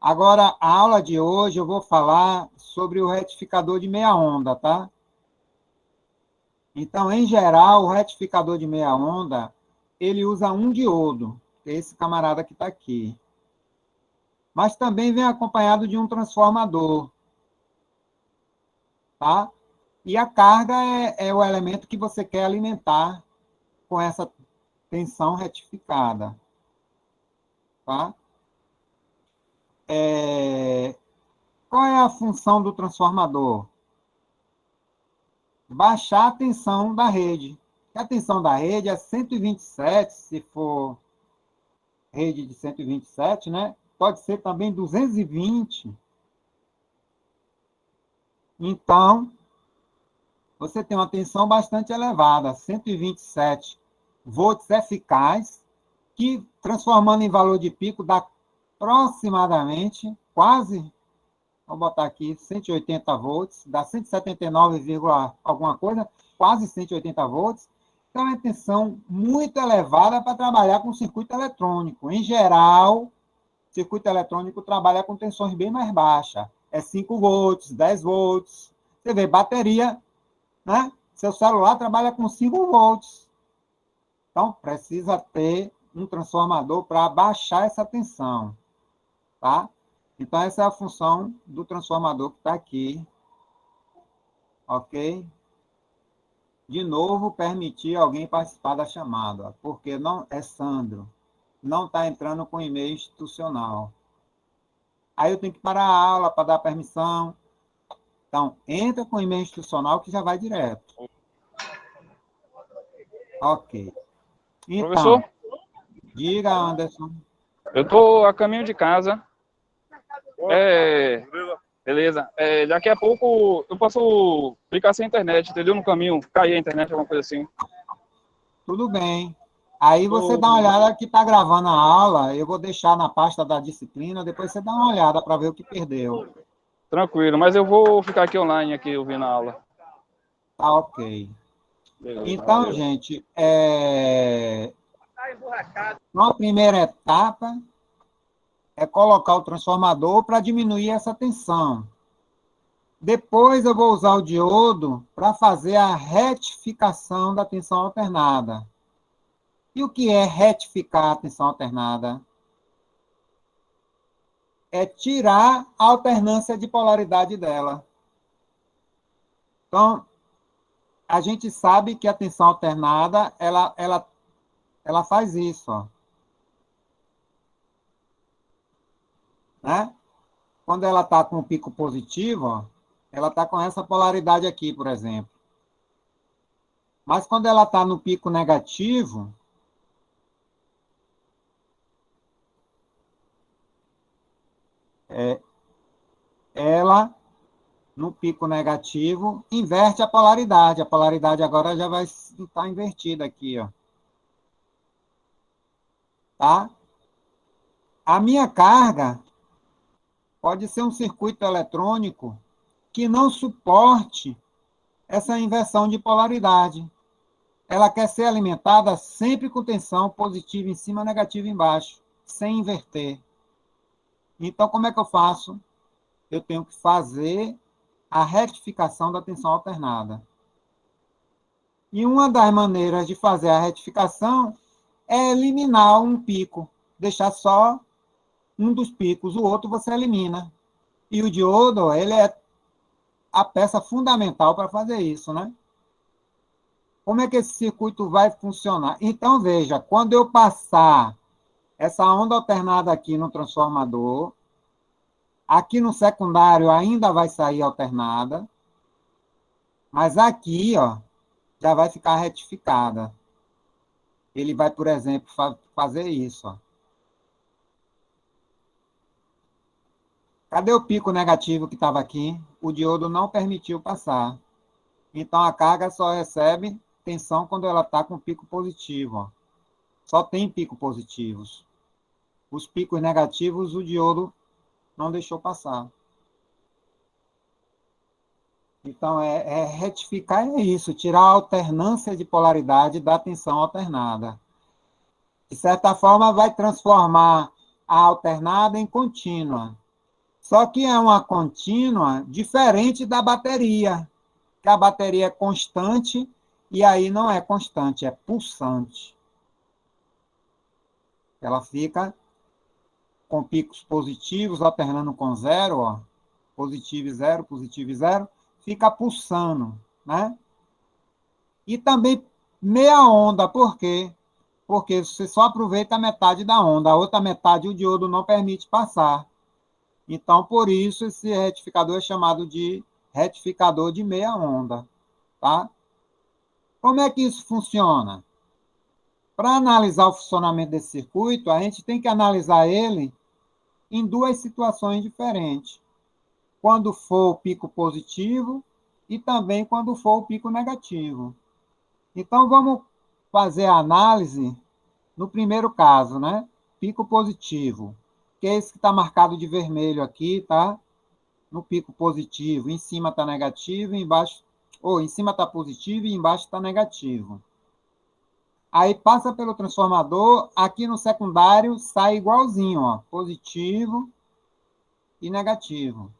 Agora, a aula de hoje eu vou falar sobre o retificador de meia onda, tá? Então, em geral, o retificador de meia onda, ele usa um diodo, que é esse camarada que está aqui. Mas também vem acompanhado de um transformador, tá? E a carga é o elemento que você quer alimentar com essa tensão retificada, tá? Qual é a função do transformador? Baixar a tensão da rede. A tensão da rede é 127, se for rede de 127, né? Pode ser também 220. Então, você tem uma tensão bastante elevada, 127 volts eficaz, que, transformando em valor de pico, dá aproximadamente, quase, vou botar aqui, 180 volts, dá 179, alguma coisa, quase 180 volts. Então, é uma tensão muito elevada para trabalhar com circuito eletrônico. Em geral, circuito eletrônico trabalha com tensões bem mais baixas. É 5 volts, 10 volts. Você vê, bateria, né? Seu celular trabalha com 5 volts. Então, precisa ter um transformador para baixar essa tensão, tá? Então, essa é a função do transformador que está aqui, ok? De novo, permitir alguém participar da chamada, porque não é Sandro, não está entrando com e-mail institucional. Aí eu tenho que parar a aula para dar permissão. Então, entra com e-mail institucional que já vai direto. Ok. Então, professor, diga, Anderson. eu estou a caminho de casa. Beleza. Daqui a pouco eu posso ficar sem internet, entendeu? No caminho, cair a internet, alguma coisa assim. Tudo bem. Aí você dá uma olhada que está gravando a aula. Eu vou deixar na pasta da disciplina. Depois você dá uma olhada para ver o que perdeu. Tranquilo, mas eu vou ficar aqui online, aqui, ouvindo a aula. Tá ok. Beleza, Então, valeu. gente, uma primeira etapa é colocar o transformador para diminuir essa tensão. Depois eu vou usar o diodo para fazer a retificação da tensão alternada. E o que é retificar a tensão alternada? É tirar a alternância de polaridade dela. Então, a gente sabe que a tensão alternada, ela faz isso, ó. Né? Quando ela está com o pico positivo, ó, ela está com essa polaridade aqui, por exemplo. Mas quando ela está no pico negativo, ela, no pico negativo, inverte a polaridade. A polaridade agora já vai estar invertida aqui, ó. Tá? A minha carga pode ser um circuito eletrônico que não suporte essa inversão de polaridade. Ela quer ser alimentada sempre com tensão positiva em cima, negativa embaixo, sem inverter. Então, como é que eu faço? Eu tenho que fazer a retificação da tensão alternada. E uma das maneiras de fazer a retificação é eliminar um pico, deixar só um dos picos, o outro você elimina. E o diodo, ele é a peça fundamental para fazer isso, né? Como é que esse circuito vai funcionar? Então, veja, quando eu passar essa onda alternada aqui no transformador, aqui no secundário ainda vai sair alternada, mas aqui, ó, já vai ficar retificada. Ele vai, por exemplo, fazer isso, ó. Cadê o pico negativo que estava aqui? O diodo não permitiu passar. Então, a carga só recebe tensão quando ela está com pico positivo, ó. Só tem pico positivos. Os picos negativos, o diodo não deixou passar. Então, retificar é isso, tirar a alternância de polaridade da tensão alternada. De certa forma, vai transformar a alternada em contínua. Só que é uma contínua diferente da bateria, que a bateria é constante, e aí não é constante, é pulsante. Ela fica com picos positivos, alternando com zero, ó, positivo e zero, fica pulsando, né? E também meia onda, por quê? Porque você só aproveita a metade da onda, a outra metade o diodo não permite passar. Então, por isso, esse retificador é chamado de retificador de meia onda, tá? Como é que isso funciona? Para analisar o funcionamento desse circuito, a gente tem que analisar ele em duas situações diferentes. Quando for o pico positivo e também quando for o pico negativo. Então, vamos fazer a análise no primeiro caso, né? Pico positivo, que é esse que está marcado de vermelho aqui, tá? No pico positivo, em cima está negativo, embaixo, ou em cima está positivo e embaixo está negativo. Aí passa pelo transformador, aqui no secundário sai igualzinho, ó, positivo e negativo.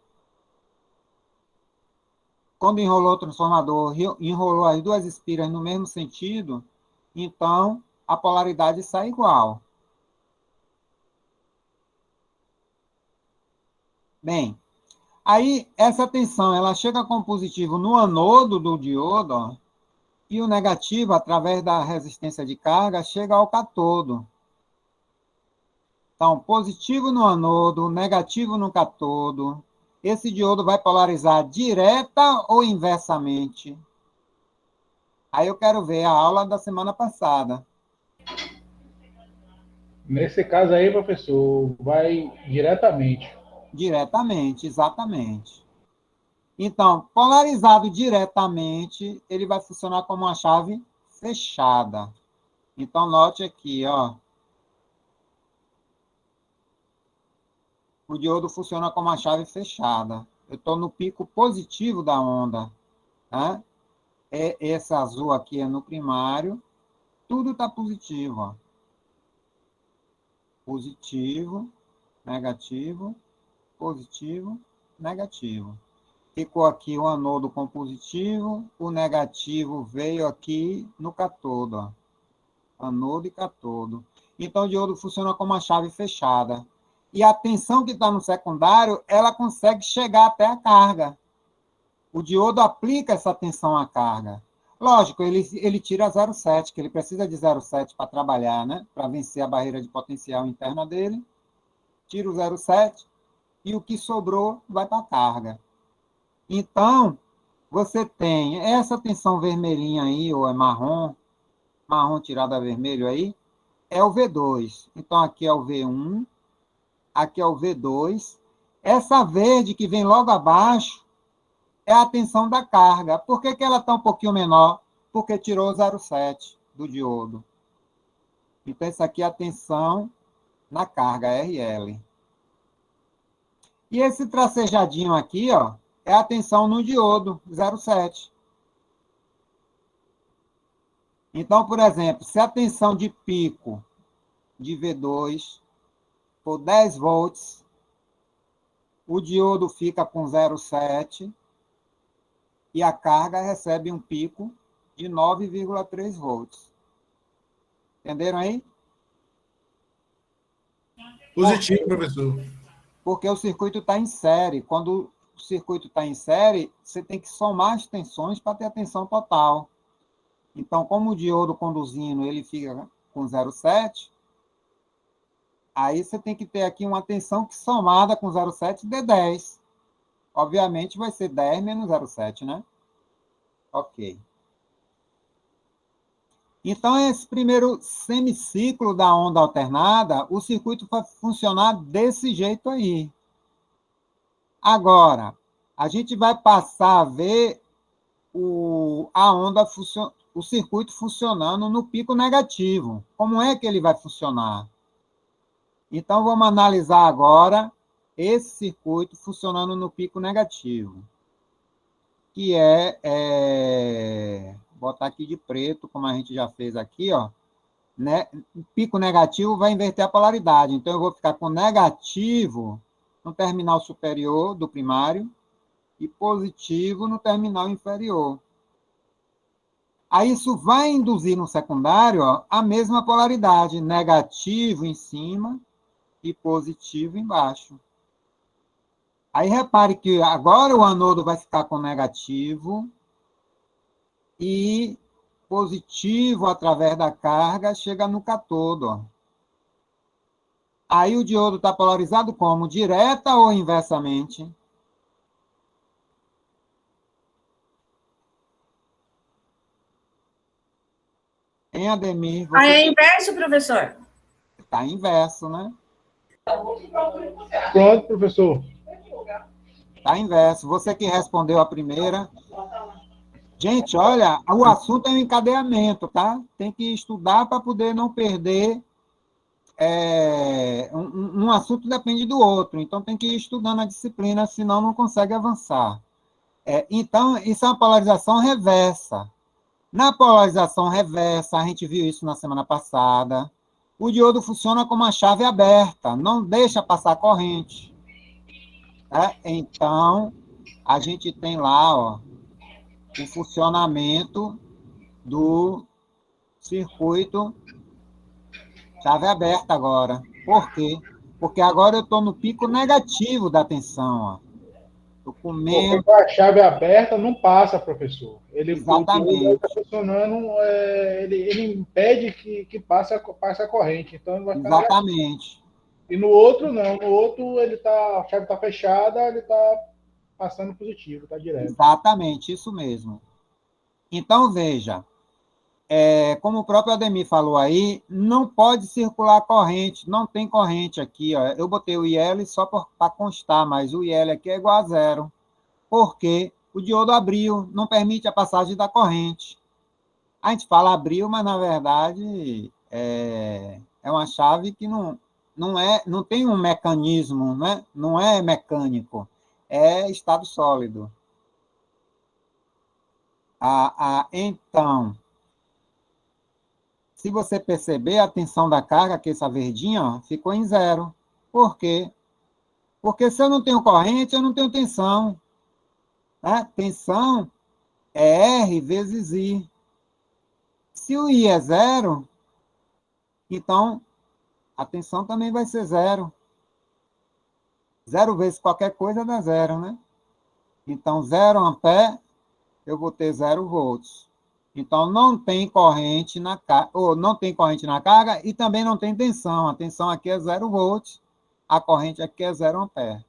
Quando enrolou o transformador, enrolou as duas espiras no mesmo sentido, então a polaridade sai igual. Bem, aí essa tensão ela chega com positivo no anodo do diodo, ó, e o negativo, através da resistência de carga, chega ao catodo. Então, positivo no anodo, negativo no catodo. Esse diodo vai polarizar direta ou inversamente? Aí eu quero ver a aula da semana passada. Nesse caso aí, professor, vai diretamente. Diretamente, exatamente. Então, polarizado diretamente, ele vai funcionar como uma chave fechada. Então, note aqui, ó. O diodo funciona como uma chave fechada. Eu estou no pico positivo da onda, né? Esse azul aqui é no primário. Tudo está positivo, ó. Positivo, negativo, positivo, negativo. Ficou aqui o anodo com positivo, o negativo veio aqui no catodo, ó. Anodo e catodo. Então, o diodo funciona como uma chave fechada. E a tensão que está no secundário, ela consegue chegar até a carga. O diodo aplica essa tensão à carga. Lógico, ele tira 0,7, que ele precisa de 0,7 para trabalhar, né? Para vencer a barreira de potencial interna dele. Tira o 0,7 e o que sobrou vai para a carga. Então, você tem essa tensão vermelhinha aí, ou é marrom, marrom tirado a vermelho aí, é o V2. Então, aqui é o V1, aqui é o V2. Essa verde que vem logo abaixo é a tensão da carga. Por que ela está um pouquinho menor? Porque tirou 0,7 do diodo. Então, essa aqui é a tensão na carga, RL. E esse tracejadinho aqui, ó, é a tensão no diodo, 0,7. Então, por exemplo, se a tensão de pico de V2 for 10 volts, o diodo fica com 0,7 e a carga recebe um pico de 9,3 volts. Entenderam aí? Positivo, professor. Porque o circuito está em série. Quando o circuito está em série, você tem que somar as tensões para ter a tensão total. Então, como o diodo conduzindo, ele fica com 0,7, aí você tem que ter aqui uma tensão que somada com 0,7 dê 10. Obviamente vai ser 10 menos 0,7, né? Ok. Então, esse primeiro semiciclo da onda alternada, o circuito vai funcionar desse jeito aí. Agora, a gente vai passar a ver a onda, o circuito funcionando no pico negativo. Como é que ele vai funcionar? Então, vamos analisar agora esse circuito funcionando no pico negativo, que vou botar aqui de preto, como a gente já fez aqui, ó, né? Pico negativo vai inverter a polaridade. Então, eu vou ficar com negativo no terminal superior do primário e positivo no terminal inferior. Aí isso vai induzir no secundário, ó, a mesma polaridade, negativo em cima e positivo embaixo. Aí repare que agora o anodo vai ficar com negativo e positivo através da carga chega no cátodo, ó. Aí o diodo está polarizado como? Direta ou inversamente? Em Ademir, Aí você é inverso, professor. está inverso, né? Pronto, professor. Está inverso. Você que respondeu a primeira. Gente, olha, o assunto é um encadeamento, tá? Tem que estudar para poder não perder. Um assunto depende do outro, então tem que ir estudando a disciplina, senão não consegue avançar. Então, isso é uma polarização reversa. Na polarização reversa, a gente viu isso na semana passada, o diodo funciona como uma chave aberta, não deixa passar corrente. Então, a gente tem lá, ó, o funcionamento do circuito chave aberta agora. Por quê? Porque agora eu estou no pico negativo da tensão. Estou com menos. Porque com a chave aberta não passa, professor. O diodo está Exatamente. funcionando, ele impede que passe a corrente. Então ele vai ficar negativo. Exatamente. E no outro, não. No outro, a chave está fechada, ele está passando positivo, está direto. Exatamente, isso mesmo. Então, veja, como o próprio Ademir falou aí, não pode circular corrente, não tem corrente aqui. Ó. Eu botei o IL só para constar, mas o IL aqui é igual a zero, porque o diodo abriu, não permite a passagem da corrente. A gente fala abriu, mas, na verdade, é uma chave que não tem um mecanismo, né? Não é mecânico, é estado sólido. Então, se você perceber, a tensão da carga, que essa verdinha, ó, ficou em zero. Por quê? Porque se eu não tenho corrente, eu não tenho tensão. Né? Tensão é R vezes I. Se o I é zero, então a tensão também vai ser zero. Zero vezes qualquer coisa dá zero, né? Então, 0 ampere, eu vou ter 0 volts. Então, não tem corrente na carga, ou não tem corrente na carga e também não tem tensão. A tensão aqui é 0 volts, a corrente aqui é 0 ampere.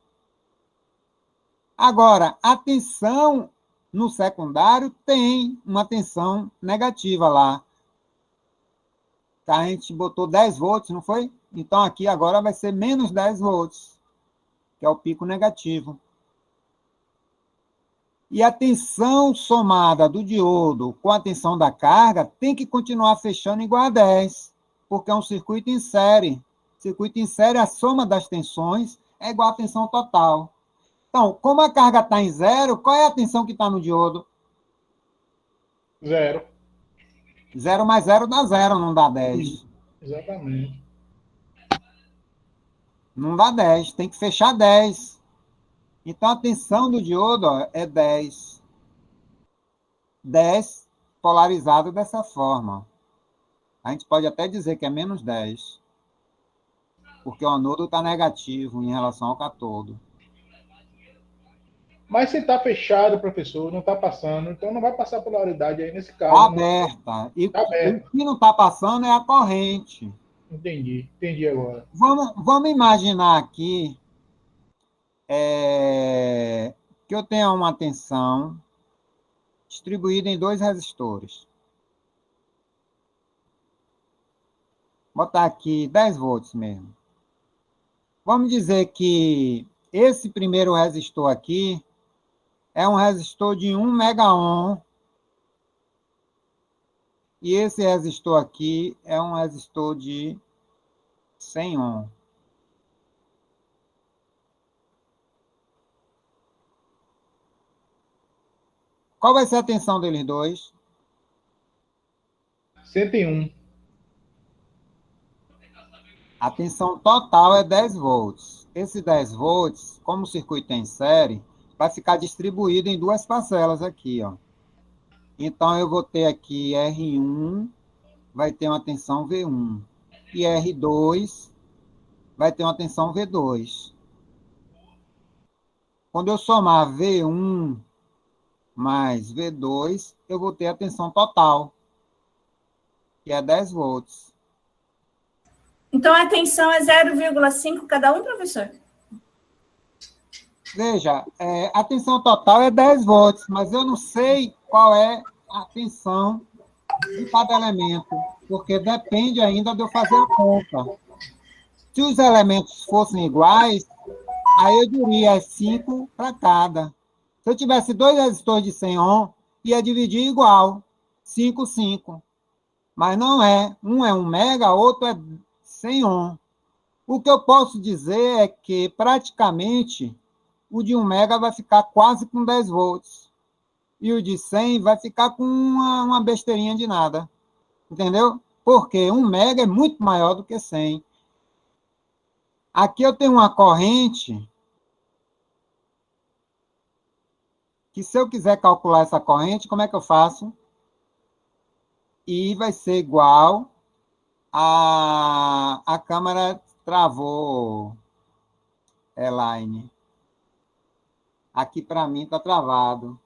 Agora, a tensão no secundário tem uma tensão negativa lá. A gente botou 10 volts, não foi? Então, aqui agora vai ser menos 10 volts, que é o pico negativo. E a tensão somada do diodo com a tensão da carga tem que continuar fechando igual a 10, porque é um circuito em série. Circuito em série, a soma das tensões é igual à tensão total. Então, como a carga está em zero, qual é a tensão que está no diodo? Zero. 0 mais 0 dá 0, não dá 10. Exatamente. Não dá 10, tem que fechar 10. Então, a tensão do diodo, ó, é 10. 10 polarizado dessa forma. A gente pode até dizer que é menos 10, porque o anodo está negativo em relação ao cátodo. Mas se está fechado, professor, não está passando, então não vai passar polaridade aí nesse caso. Está Né? aberta. E Tá aberto. o que não está passando é a corrente. Entendi agora. Vamos imaginar aqui que eu tenha uma tensão distribuída em 2 resistores. Vou botar aqui 10 volts mesmo. Vamos dizer que esse primeiro resistor aqui é um resistor de 1 megaohm. E esse resistor aqui é um resistor de 100 ohm. Qual vai ser a tensão deles dois? 101. A tensão total é 10 volts. esse 10 volts, como o circuito é em série, vai ficar distribuído em duas parcelas aqui, ó. Então, eu vou ter aqui R1, vai ter uma tensão V1. E R2 vai ter uma tensão V2. Quando eu somar V1 mais V2, eu vou ter a tensão total, que é 10 volts. Então, a tensão é 0,5 cada um, professor? Veja, a tensão total é 10 volts, mas eu não sei qual é a tensão de cada elemento, porque depende ainda de eu fazer a conta. Se os elementos fossem iguais, aí eu diria 5 para cada. Se eu tivesse 2 resistores de 100 ohm, ia dividir igual, 5, 5. Mas não é. Um é 1 mega, outro é 100 ohm. O que eu posso dizer é que, praticamente, o de 1 mega vai ficar quase com 10 volts. E o de 100 vai ficar com uma besteirinha de nada. Entendeu? Porque 1 mega é muito maior do que 100. Aqui eu tenho uma corrente que, se eu quiser calcular essa corrente, como é que eu faço? I vai ser igual a câmera travou, Elaine. Aqui para mim está travado.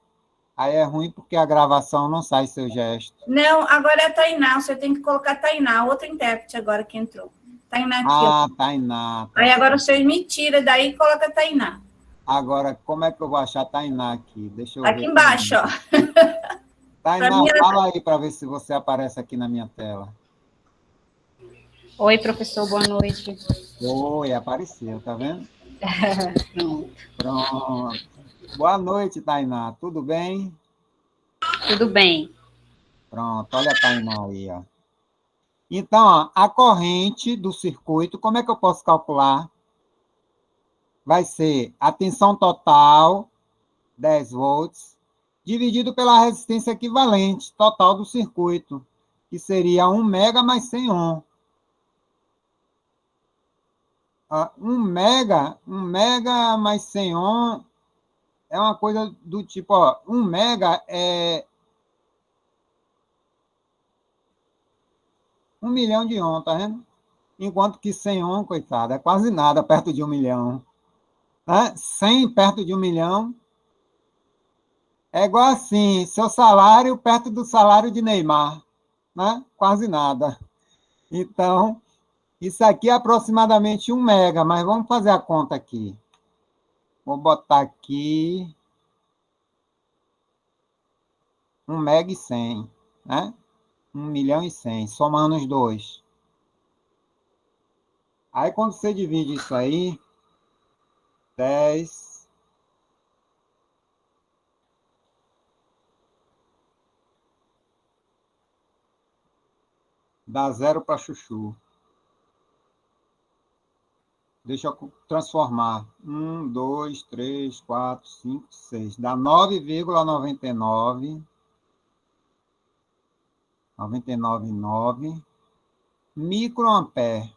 Aí é ruim porque a gravação não sai seu gesto. Não, agora é a Tainá. Você tem que colocar a Tainá, outra intérprete agora que entrou. Tainá aqui, ó. Tainá. Tá. Aí agora você me tira daí e coloca a Tainá. Agora, como é que eu vou achar a Tainá aqui? Deixa eu Aqui ver. embaixo, ó. Tainá, mim, fala aí para ver se você aparece aqui na minha tela. Oi, professor, boa noite. Oi, apareceu, tá vendo? Pronto. Pronto. Boa noite, Tainá. Tudo bem? Tudo bem. Pronto, olha a Tainá aí, ó. Então, ó, a corrente do circuito, como é que eu posso calcular? Vai ser a tensão total, 10 volts, dividido pela resistência equivalente total do circuito, que seria 1 mega mais 100 ohm. 1 mega mais 100 ohm é uma coisa do tipo, ó, 1 mega é 1 milhão de ohm, tá vendo? Enquanto que 100 ohm, coitado, é quase nada perto de 1 milhão. Né? 100 perto de 1 milhão é igual assim, seu salário perto do salário de Neymar. Né? Quase nada. Então, isso aqui é aproximadamente 1 mega, mas vamos fazer a conta aqui. Vou botar aqui 1 mega e 100, né? 1 milhão e 100, somando os dois. Aí, quando você divide isso aí, 10... dá 0 para chuchu. Deixa eu transformar. 1, 2, 3, 4, 5, 6. Dá 9,99. 99,9 microampere.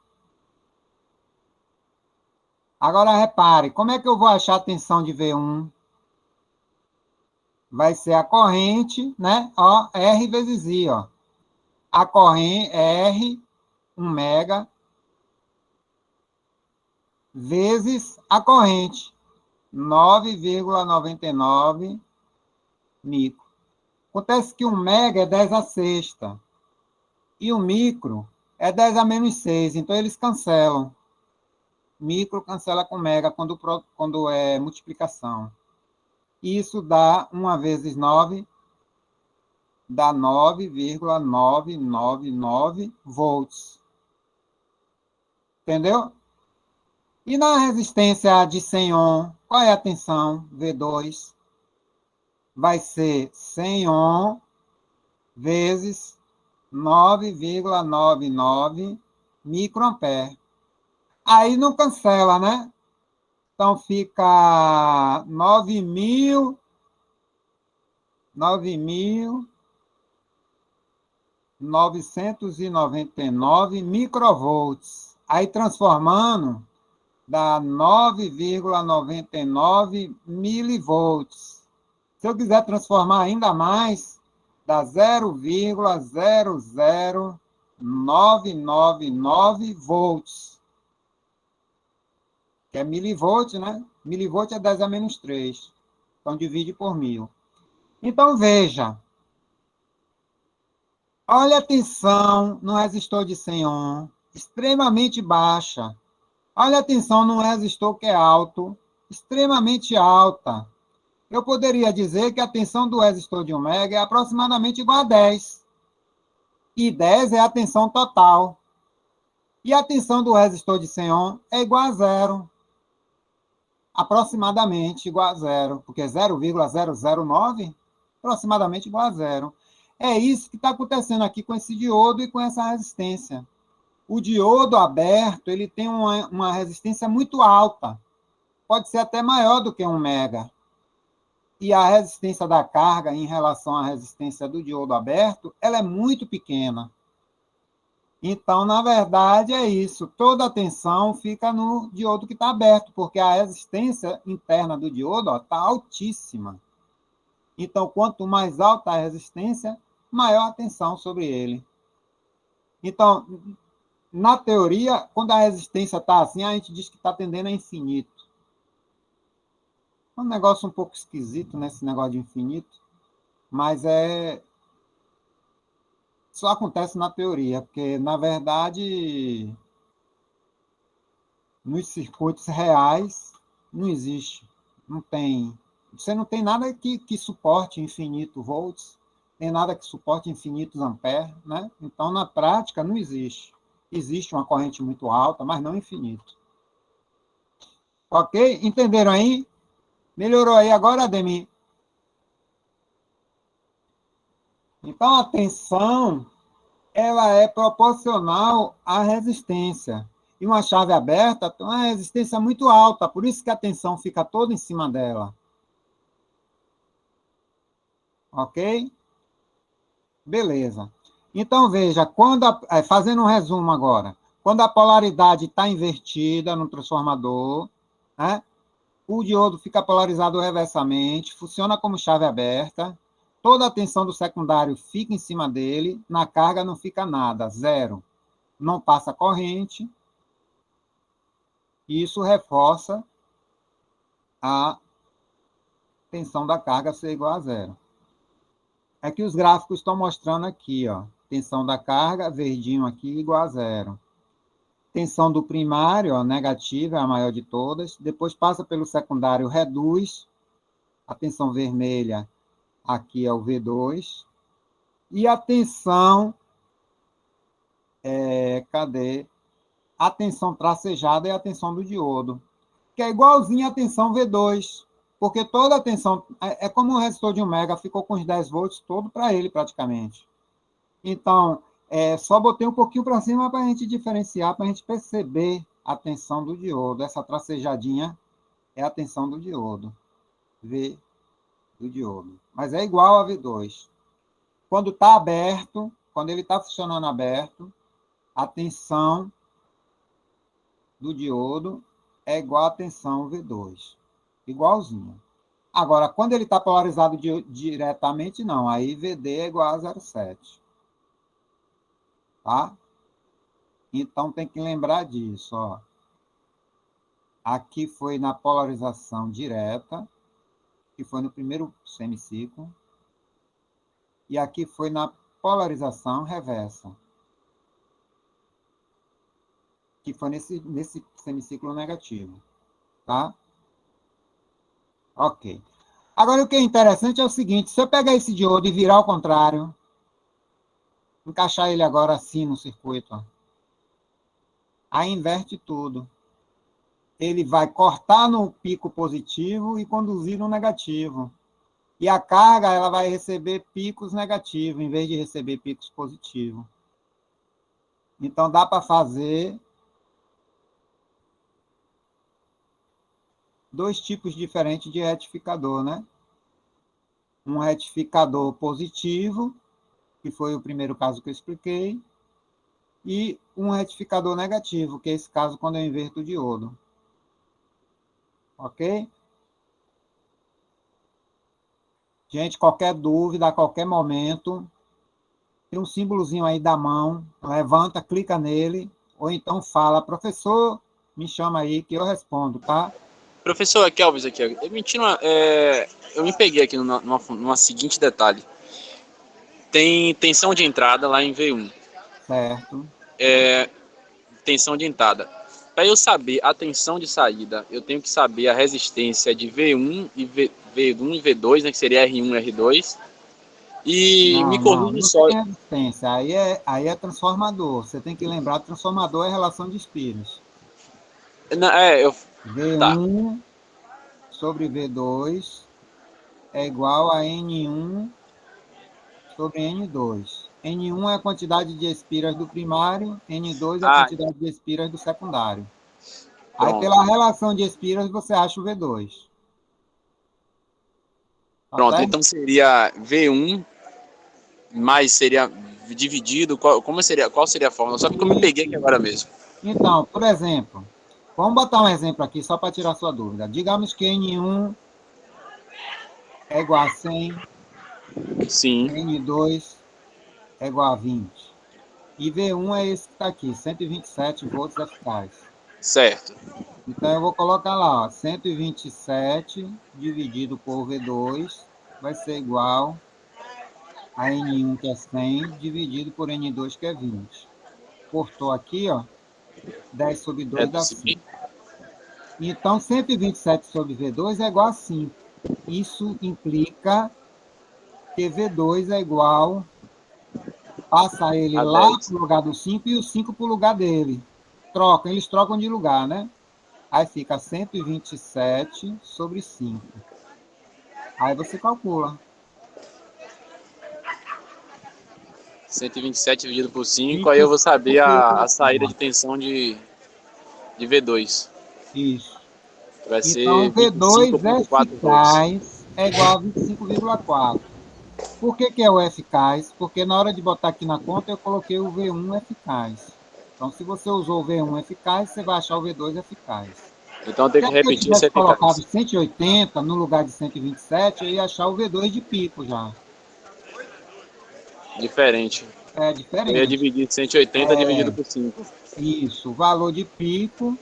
Agora, repare, como é que eu vou achar a tensão de V1? Vai ser a corrente, né? Ó, R vezes I, ó. A corrente R, 1 mega, vezes a corrente, 9,99 micro. Acontece que 1 mega é 10 a sexta, e o micro é 10 a menos 6, então eles cancelam. Micro cancela com mega quando é multiplicação. Isso dá 1 vezes 9, dá 9,999 volts. Entendeu? E na resistência de 100 ohm, qual é a tensão? V2. Vai ser 100 ohm vezes 9,99 microampere. Aí não cancela, né? Então fica 9.999 microvolts. Aí transformando, dá 9,99 milivolts. Se eu quiser transformar ainda mais, dá 0,00999 volts. Que é milivolt, né? Milivolt é 10 a menos 3. Então, divide por 1000. Então, veja. Olha a tensão no resistor de 100 ohm, extremamente baixa. Olha a tensão no resistor que é alto, extremamente alta. Eu poderia dizer que a tensão do resistor de 1 mega é aproximadamente igual a 10. E 10 é a tensão total. E a tensão do resistor de 100 ohm é igual a 0. Aproximadamente igual a 0. Porque 0,009 aproximadamente igual a 0. É isso que está acontecendo aqui com esse diodo e com essa resistência. O diodo aberto ele tem uma resistência muito alta. Pode ser até maior do que 1 mega. E a resistência da carga em relação à resistência do diodo aberto, ela é muito pequena. Então, na verdade, é isso. Toda a tensão fica no diodo que está aberto, porque a resistência interna do diodo está altíssima. Então, quanto mais alta a resistência, maior a tensão sobre ele. Então, na teoria, quando a resistência está assim, a gente diz que está tendendo a infinito. É um negócio um pouco esquisito, né, esse negócio de infinito, mas só acontece na teoria, porque, na verdade, nos circuitos reais, não existe. Não tem. Você não tem nada que suporte infinito volts, tem nada que suporte infinitos amperes, né? Então, na prática, não existe. Existe uma corrente muito alta, mas não infinito. Ok? Entenderam aí? Melhorou aí agora, Ademir? Então, a tensão, ela é proporcional à resistência. E uma chave aberta tem uma resistência muito alta, por isso que a tensão fica toda em cima dela. Ok? Beleza. Então, veja, fazendo um resumo agora, quando a polaridade está invertida no transformador, né, o diodo fica polarizado reversamente, funciona como chave aberta, toda a tensão do secundário fica em cima dele, na carga não fica nada, zero. Não passa corrente, e isso reforça a tensão da carga ser igual a zero. É que os gráficos estão mostrando aqui, ó, tensão da carga, verdinho aqui, igual a zero. Tensão do primário, ó, negativa, é a maior de todas. Depois passa pelo secundário, reduz. A tensão vermelha, aqui é o V2. E a tensão, cadê? A tensão tracejada é a tensão do diodo, que é igualzinha à tensão V2, porque toda a tensão, é como um resistor de 1 mega, ficou com os 10 volts todo para ele, praticamente. Então, só botei um pouquinho para cima para a gente diferenciar, para a gente perceber a tensão do diodo. Essa tracejadinha é a tensão do diodo. V do diodo. Mas é igual a V2. Quando está aberto, quando ele está funcionando aberto, a tensão do diodo é igual à tensão V2. Igualzinho. Agora, quando ele está polarizado diretamente, não. Aí VD é igual a 0,7. Tá? Então, tem que lembrar disso, ó. Aqui foi na polarização direta, que foi no primeiro semiciclo, e aqui foi na polarização reversa, que foi nesse semiciclo negativo, tá? Ok. Agora, o que é interessante é o seguinte, se eu pegar esse diodo e virar ao contrário, encaixar ele agora assim no circuito, ó, aí inverte tudo. Ele vai cortar no pico positivo e conduzir no negativo. E a carga, ela vai receber picos negativos, em vez de receber picos positivos. Então, dá para fazer dois tipos diferentes de retificador, né? Um retificador positivo, que foi o primeiro caso que eu expliquei, e um retificador negativo, que é esse caso quando eu inverto o diodo. Ok? Gente, qualquer dúvida, a qualquer momento, tem um símbolozinho aí da mão, levanta, clica nele, ou então fala, professor, me chama aí que eu respondo, tá? Professor, aqui Elvis aqui. Eu me peguei aqui numa seguinte detalhe. Tem tensão de entrada lá em V1. Certo. Tensão de entrada. Para eu saber a tensão de saída, eu tenho que saber a resistência de V1 e V1 e V2, né, que seria R1 e R2. E me corrija Não só. tem resistência, aí é transformador. Você tem que lembrar, transformador é relação de espíritos. Tá. V1 sobre V2 é igual a N1 sobre N2. N1 é a quantidade de espiras do primário, N2 é a quantidade de espiras do secundário. Aí, Pronto. pela relação de espiras, você acha o V2. Tá Pronto, certo? então seria V1, mais seria dividido. Qual seria a fórmula? Só porque eu me peguei aqui agora mesmo. Então, por exemplo, vamos botar um exemplo aqui só para tirar sua dúvida. Digamos que N1 é igual a 100, Sim, N2 é igual a 20. E V1 é esse que está aqui, 127 volts eficaz. certo. Então, eu vou colocar lá, ó, 127 dividido por V2 vai ser igual a N1, que é 100, dividido por N2, que é 20. Cortou aqui, ó, 10 sobre 2 dá 5. Então, 127 sobre V2 é igual a 5. Isso implica que V2 é igual, passa ele A lá 10. para o lugar do 5 e o 5 para o lugar dele. Eles trocam de lugar, né? Aí fica 127 sobre 5. Aí você calcula. 127 dividido por 5, aí eu vou saber a saída de tensão de V2. Isso. Vai Então, ser V2 25,4 volts. eficaz é igual a 25,4. Por que é o eficaz? Porque na hora de botar aqui na conta, eu coloquei o V1 eficaz. Então, se você usou o V1 eficaz, você vai achar o V2 eficaz. Então eu tenho que Se eu repetir esse tivesse colocado eficaz. 180 no lugar de 127, eu ia achar o V2 de pico já. Diferente. É Eu ia diferente. dividir 180 dividido por 5. Isso. O valor de pico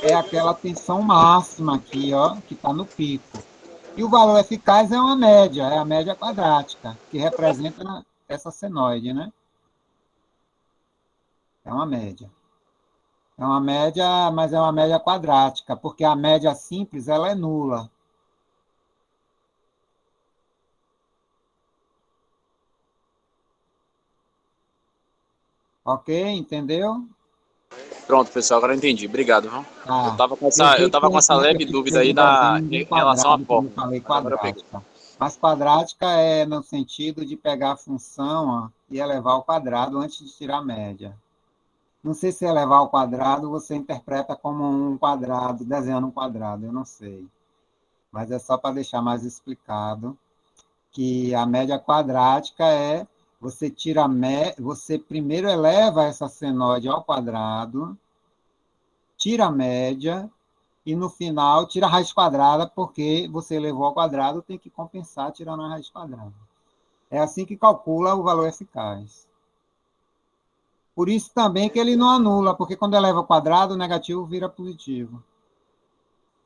é aquela tensão máxima aqui, ó, que está no pico. E o valor eficaz é uma média, é a média quadrática, que representa essa senoide, né? É uma média. É uma média, mas é uma média quadrática, porque a média simples ela é nula. Ok? Entendeu? Pronto, pessoal, agora eu entendi. Obrigado, viu? Tá. Eu tava com essa leve dúvida aí em relação à Como eu fórmula. falei, Mas agora eu peguei. quadrática. Mas quadrática é no sentido de pegar a função, ó, e elevar ao quadrado antes de tirar a média. Não sei se elevar ao quadrado você interpreta como um quadrado, desenhando um quadrado, eu não sei. Mas é só para deixar mais explicado que a média quadrática é você tira você primeiro eleva essa senoide ao quadrado, tira a média e no final tira a raiz quadrada, porque você elevou ao quadrado, tem que compensar tirando a raiz quadrada. É assim que calcula o valor eficaz. Por isso também que ele não anula, porque quando eleva ao quadrado, o negativo vira positivo.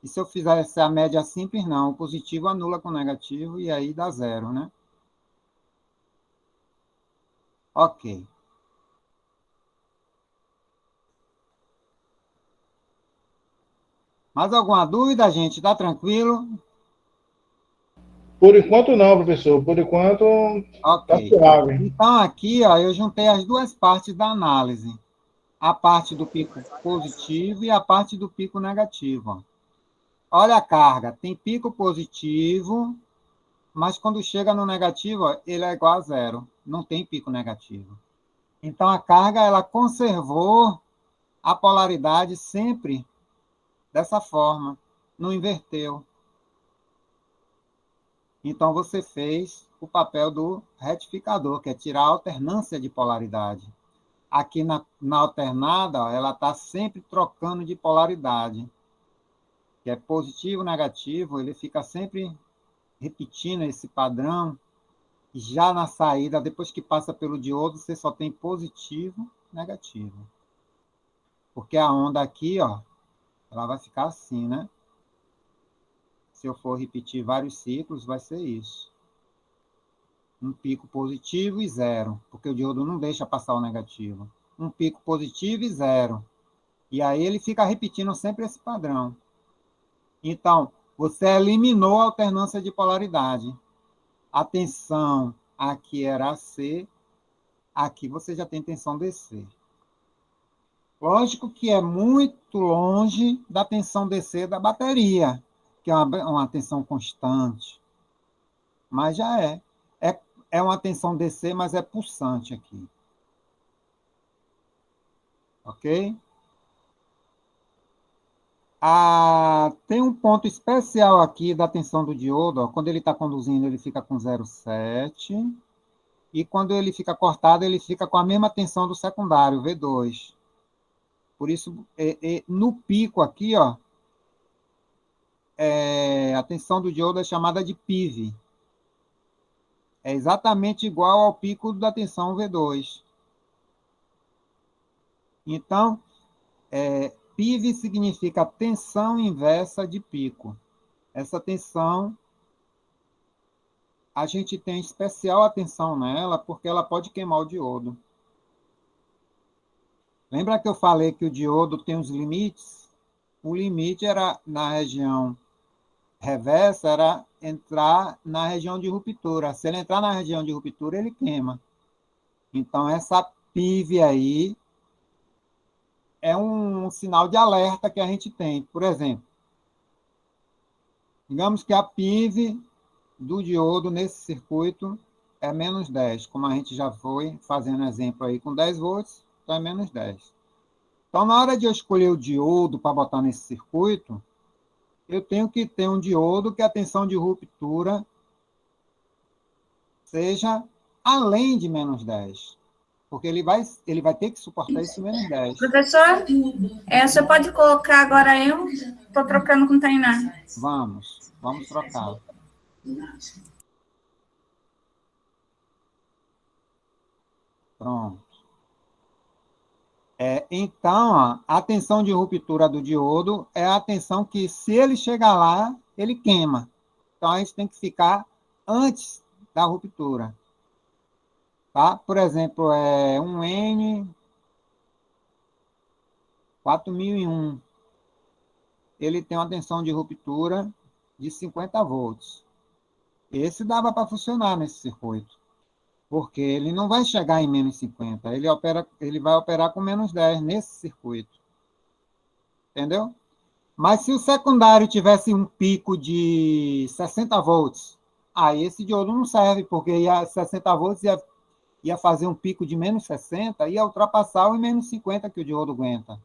E se eu fizesse a média simples, não. O positivo anula com o negativo e aí dá zero, né? Ok. Mais alguma dúvida, gente? Tá tranquilo? Por enquanto não, professor. Por enquanto tá Ok. suave. Então, aqui, ó, eu juntei as duas partes da análise. A parte do pico positivo e a parte do pico negativo. Ó. Olha a carga. Tem pico positivo, mas quando chega no negativo, ó, ele é igual a zero. Não tem pico negativo. Então, a carga, ela conservou a polaridade sempre dessa forma. Não inverteu. Então, você fez o papel do retificador, que é tirar a alternância de polaridade. Aqui na alternada, ó, ela está sempre trocando de polaridade. que é positivo, negativo, ele fica sempre repetindo esse padrão. Já na saída, depois que passa pelo diodo, você só tem positivo, negativo. Porque a onda aqui, ó, ela vai ficar assim, né? Se eu for repetir vários ciclos, vai ser isso. Um pico positivo e zero, porque o diodo não deixa passar o negativo. Um pico positivo e zero. E aí ele fica repetindo sempre esse padrão. Então, você eliminou a alternância de polaridade. A tensão aqui era AC, aqui você já tem tensão DC. Lógico que é muito longe da tensão DC da bateria, que é uma tensão constante. Mas já é. É uma tensão DC, mas é pulsante aqui. Ok? Tem um ponto especial aqui da tensão do diodo. Ó, quando ele está conduzindo, ele fica com 0,7. E quando ele fica cortado, ele fica com a mesma tensão do secundário, V2. Por isso, no pico aqui, ó, a tensão do diodo é chamada de PIV. É exatamente igual ao pico da tensão V2. Então, PIV significa tensão inversa de pico. Essa tensão, a gente tem especial atenção nela, porque ela pode queimar o diodo. Lembra que eu falei que o diodo tem os limites? O limite era na região reversa, era entrar na região de ruptura. Se ele entrar na região de ruptura, ele queima. Então, essa PIV aí é um sinal de alerta que a gente tem. Por exemplo, digamos que a PIV do diodo nesse circuito é menos 10, como a gente já foi fazendo exemplo aí com 10 volts, então é menos 10. Então, na hora de eu escolher o diodo para botar nesse circuito, eu tenho que ter um diodo que a tensão de ruptura seja além de menos 10. Porque ele vai ter que suportar esse menos 10. Professor, você pode colocar agora eu? Estou trocando com o Tainá. Vamos trocar. Pronto. Então, ó, a tensão de ruptura do diodo é a tensão que, se ele chegar lá, ele queima. Então, a gente tem que ficar antes da ruptura. Tá? Por exemplo, um N 4001. Ele tem uma tensão de ruptura de 50 volts. Esse dava para funcionar nesse circuito, porque ele não vai chegar em menos 50, ele vai operar com menos 10 nesse circuito. Entendeu? Mas se o secundário tivesse um pico de 60 volts, aí esse diodo não serve, porque 60 volts ia fazer um pico de menos 60, ia ultrapassar o menos 50 que o diodo aguenta.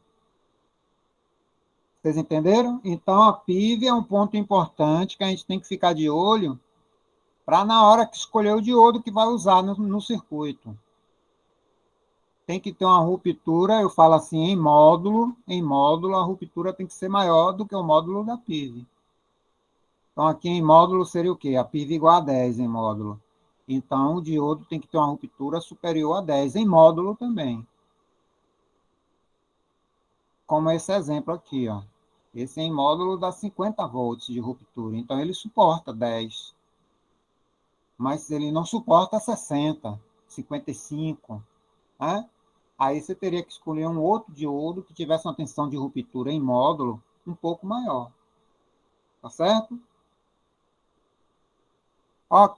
Vocês entenderam? Então, a PIV é um ponto importante que a gente tem que ficar de olho para, na hora que escolher o diodo que vai usar no circuito. Tem que ter uma ruptura, eu falo assim, em módulo, a ruptura tem que ser maior do que o módulo da PIV. Então, aqui em módulo seria o quê? A PIV igual a 10 em módulo. Então, o diodo tem que ter uma ruptura superior a 10 em módulo também. Como esse exemplo aqui, ó. Esse em módulo dá 50 volts de ruptura. Então, ele suporta 10. Mas ele não suporta 60, 55. Né? Aí você teria que escolher um outro diodo que tivesse uma tensão de ruptura em módulo um pouco maior. Tá certo? Ok.